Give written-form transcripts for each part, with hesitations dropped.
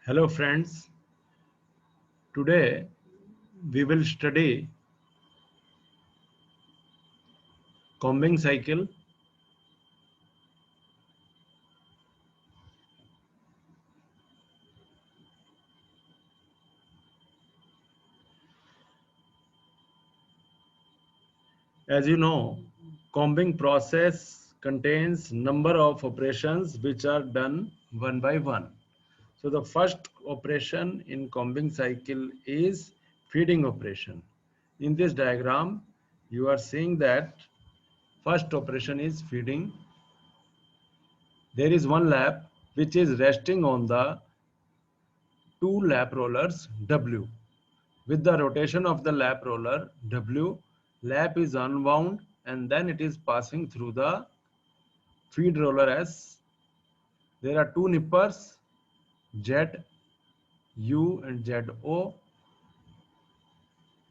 Hello friends, today we will study combing cycle. As you know, combing process contains number of operations which are done one by one. So the first operation in combing cycle is feeding operation. In this diagram, you are seeing that first operation is feeding. There is one lap which is resting on the two lap rollers W. With the rotation of the lap roller W, lap is unwound and then it is passing through the feed roller S. There are two nippers, Z, U and ZO.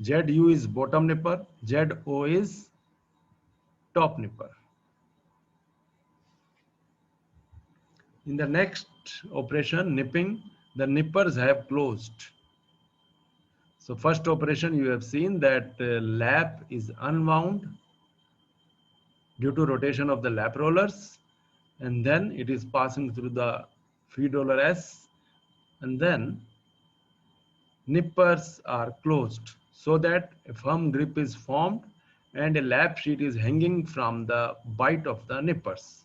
ZU is bottom nipper, ZO is top nipper. In the next operation, nipping, the nippers have closed. So first operation you have seen that lap is unwound due to rotation of the lap rollers, and then it is passing through the feed roller S, and then nippers are closed so that a firm grip is formed and a lap sheet is hanging from the bite of the nippers.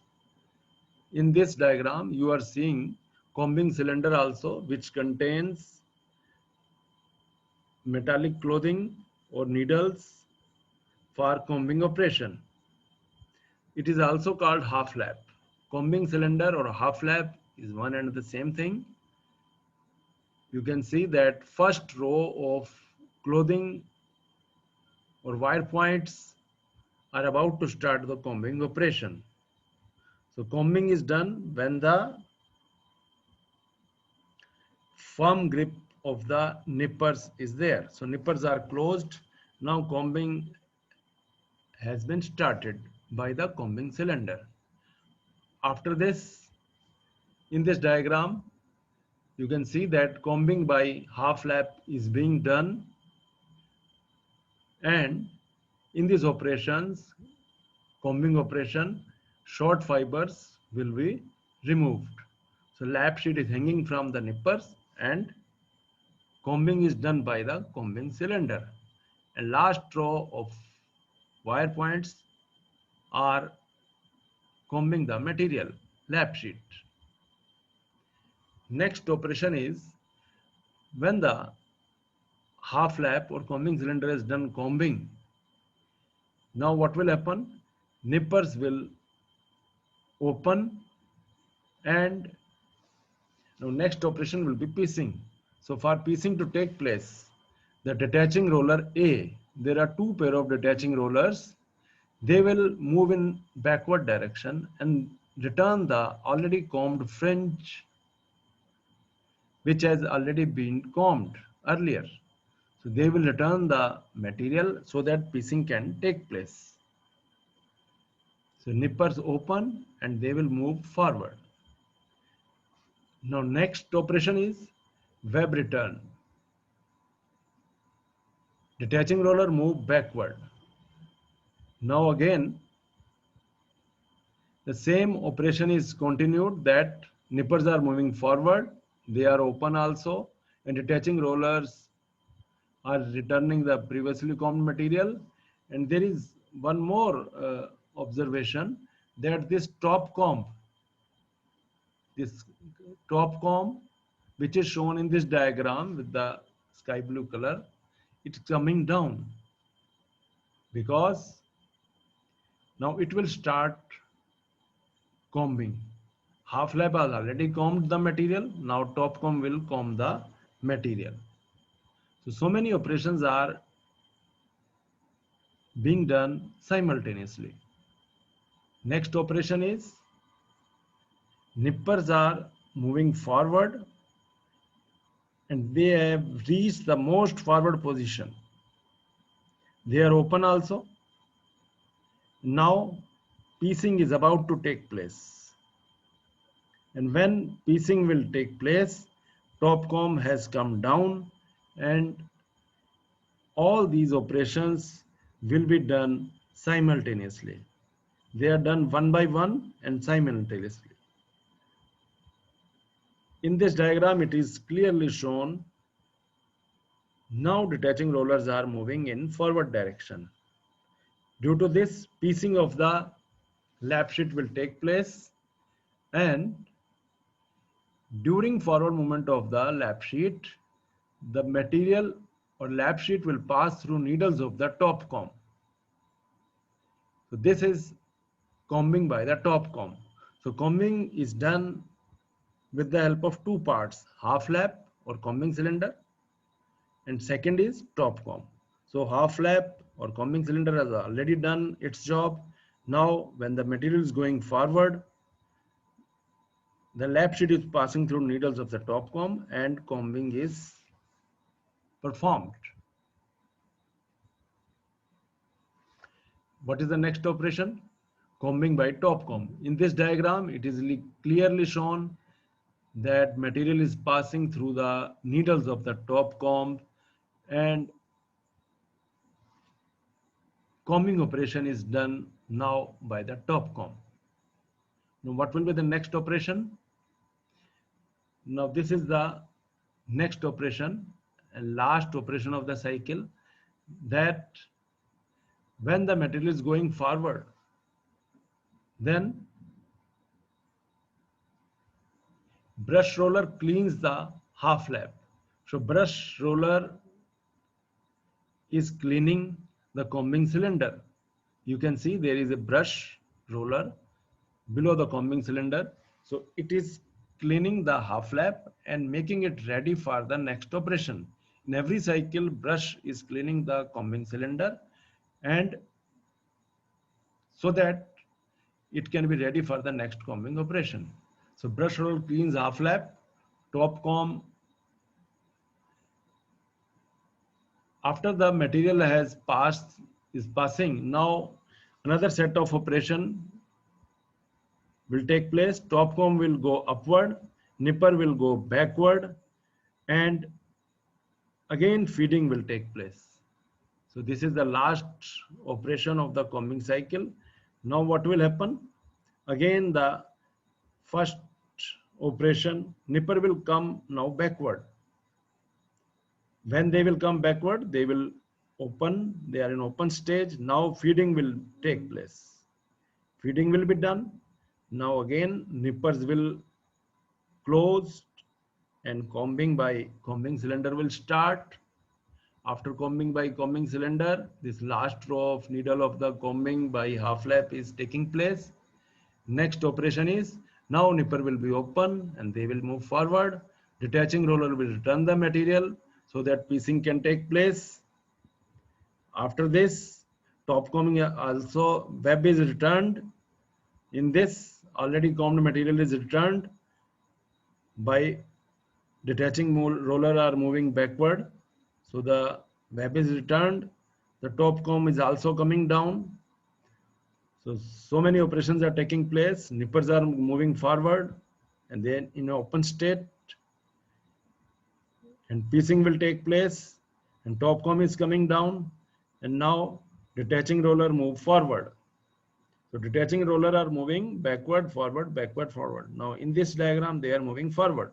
In this diagram you are seeing combing cylinder also, which contains metallic clothing or needles for combing operation. It is also called half lap. Combing cylinder or half lap is one and the same thing. You can see that first row of clothing or wire points are about to start the combing operation. So combing is done when the firm grip of the nippers is there. So nippers are closed. Now combing has been started by the combing cylinder. After this, in this diagram, you can see that combing by half lap is being done, and in these operations, combing operation, short fibers will be removed. So lap sheet is hanging from the nippers and combing is done by the combing cylinder. And last row of wire points are combing the material, lap sheet. Next operation is when the half lap or combing cylinder is done combing. Now what will happen? Nippers will open, and now next operation will be piecing. So for piecing to take place, the detaching roller A, there are two pair of detaching rollers. They will move in backward direction and return the already combed fringe which has already been combed earlier. So they will return the material so that piecing can take place. So nippers open and they will move forward. Now next operation is web return. Detaching roller move backward. Now again the same operation is continued, that nippers are moving forward, they are open also, and detaching rollers are returning the previously combed material. And there is one more observation, that this top comb which is shown in this diagram with the sky blue color, it's coming down because now it will start combing. Half lap has already combed the material. Now top comb will comb the material. So many operations are being done simultaneously. Next operation is nippers are moving forward and they have reached the most forward position. They are open also. Now piecing is about to take place. And when piecing will take place, Topcom has come down, and all these operations will be done simultaneously. They are done one by one and simultaneously. In this diagram, it is clearly shown. Now detaching rollers are moving in forward direction. Due to this, piecing of the lap sheet will take place, and during forward movement of the lap sheet, the material or lap sheet will pass through needles of the Topcom. So this is combing by the Topcom. So combing is done with the help of two parts, half lap or combing cylinder, and second is Topcom. So half lap or combing cylinder has already done its job. Now when the material is going forward, the lap sheet is passing through needles of the Topcom and combing is performed. What is the next operation? Combing by Topcom. In this diagram, it is clearly shown that material is passing through the needles of the Topcom, and combing operation is done now by the Topcom. Now what will be the next operation? Now this is the next operation and last operation of the cycle, that when the material is going forward, then brush roller cleans the half lap. So brush roller is cleaning the combing cylinder. You can see there is a brush roller below the combing cylinder. So it is cleaning the half lap and making it ready for the next operation. In every cycle, brush is cleaning the combing cylinder, and so that it can be ready for the next combing operation. So brush roller cleans half lap, Topcom. After the material has is passing, now another set of operation will take place. Topcom will go upward, nipper will go backward, and again feeding will take place. So this is the last operation of the combing cycle. Now what will happen? Again the first operation, nipper will come now backward. When they will come backward, they will open, they are in open stage. Now feeding will take place. Feeding will be done. Now again nippers will close and combing by combing cylinder will start. After combing by combing cylinder, this last row of needle of the combing by half lap is taking place. Next operation is, now nipper will be open and they will move forward. Detaching roller will return the material so that piecing can take place. After this, Topcom also web is returned. In this, already combed material is returned by detaching roller are moving backward. So the web is returned. The Topcom is also coming down. So many operations are taking place. Nippers are moving forward and then in an open state, and piecing will take place, and Topcom is coming down, and now detaching roller move forward. So detaching roller are moving backward, forward, backward, forward. Now in this diagram, they are moving forward.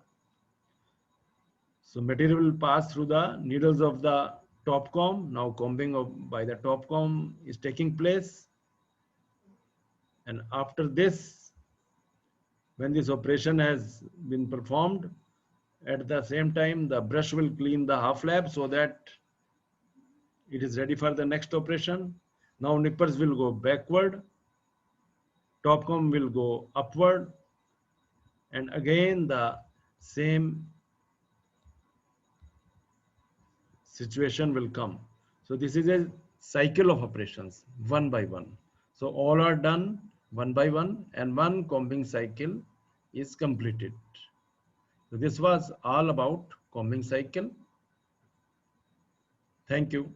So material will pass through the needles of the Topcom. Now combing by the Topcom is taking place. And after this, when this operation has been performed, at the same time, the brush will clean the half lap so that it is ready for the next operation. Now nippers will go backward, Topcom will go upward, and again the same situation will come. So this is a cycle of operations, one by one. So all are done one by one, and one combing cycle is completed. So this was all about combing cycle. Thank you.